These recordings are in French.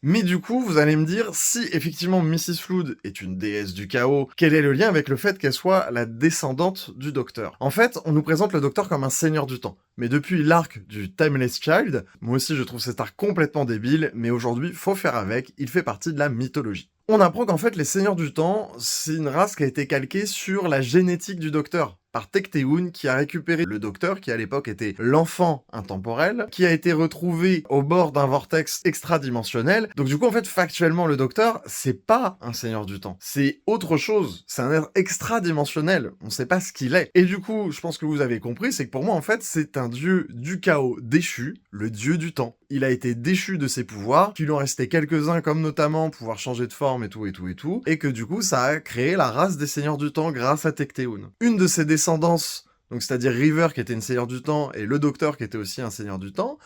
Mais du coup, vous allez me dire, si effectivement Mrs. Flood est une déesse du chaos, quel est le lien avec le fait qu'elle soit la descendante du Docteur? En fait, on nous présente le Docteur comme un seigneur du temps. Mais depuis l'arc du Timeless Child, moi aussi je trouve cet arc complètement débile, mais aujourd'hui, faut faire avec, il fait partie de la mythologie. On apprend qu'en fait, les Seigneurs du Temps, c'est une race qui a été calquée sur la génétique du Docteur, par Tecteun, qui a récupéré le Docteur, qui à l'époque était l'enfant intemporel, qui a été retrouvé au bord d'un vortex extradimensionnel. Donc du coup, en fait, factuellement, le Docteur, c'est pas un Seigneur du Temps. C'est autre chose. C'est un être extradimensionnel. On sait pas ce qu'il est. Et du coup, je pense que vous avez compris, c'est que pour moi, en fait, c'est un dieu du chaos déchu, le dieu du temps. Il a été déchu de ses pouvoirs, qu'il en restait quelques-uns, comme notamment pouvoir changer de forme et tout, et que du coup, ça a créé la race des Seigneurs du Temps grâce à Tecteun. Une de ses descendance, donc c'est-à-dire River qui était une seigneur du temps et le Docteur qui était aussi un seigneur du temps,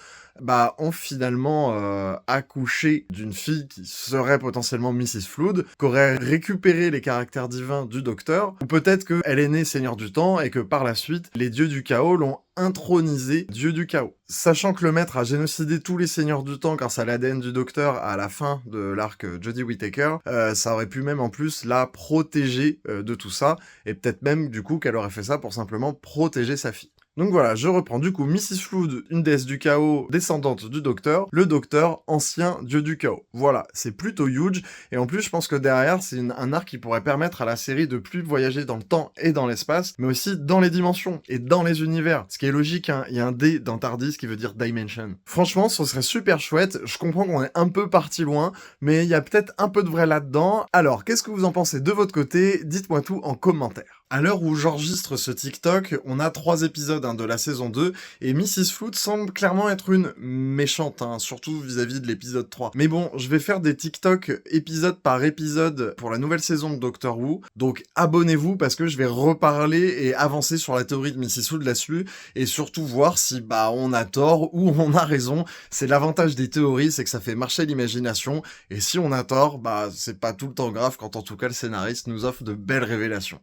ont finalement accouché d'une fille qui serait potentiellement Mrs. Flood, qui aurait récupéré les caractères divins du Docteur, ou peut-être qu'elle est née seigneur du temps et que par la suite, les dieux du chaos l'ont intronisé dieu du chaos. Sachant que le maître a génocidé tous les seigneurs du temps grâce à l'ADN du Docteur à la fin de l'arc Jodie Whittaker, ça aurait pu même en plus la protéger de tout ça, et peut-être même du coup qu'elle aurait fait ça pour simplement protéger sa fille. Donc voilà, je reprends du coup Mrs. Flood, une déesse du chaos, descendante du Docteur, le Docteur, ancien dieu du chaos. Voilà, c'est plutôt huge, et en plus je pense que derrière c'est un arc qui pourrait permettre à la série de plus voyager dans le temps et dans l'espace, mais aussi dans les dimensions et dans les univers, ce qui est logique, hein. Il y a un D dans TARDIS qui veut dire Dimension. Franchement, ce serait super chouette, je comprends qu'on est un peu parti loin, mais il y a peut-être un peu de vrai là-dedans. Alors, qu'est-ce que vous en pensez de votre côté? Dites-moi tout en commentaire. À l'heure où j'enregistre ce TikTok, on a 3 épisodes de la saison 2, et Mrs. Flood semble clairement être une méchante, hein, surtout vis-à-vis de l'épisode 3. Mais bon, je vais faire des TikTok épisode par épisode pour la nouvelle saison de Doctor Who, donc abonnez-vous parce que je vais reparler et avancer sur la théorie de Mrs. Flood là-dessus, et surtout voir si on a tort ou on a raison. C'est l'avantage des théories, c'est que ça fait marcher l'imagination, et si on a tort, c'est pas tout le temps grave quand en tout cas le scénariste nous offre de belles révélations.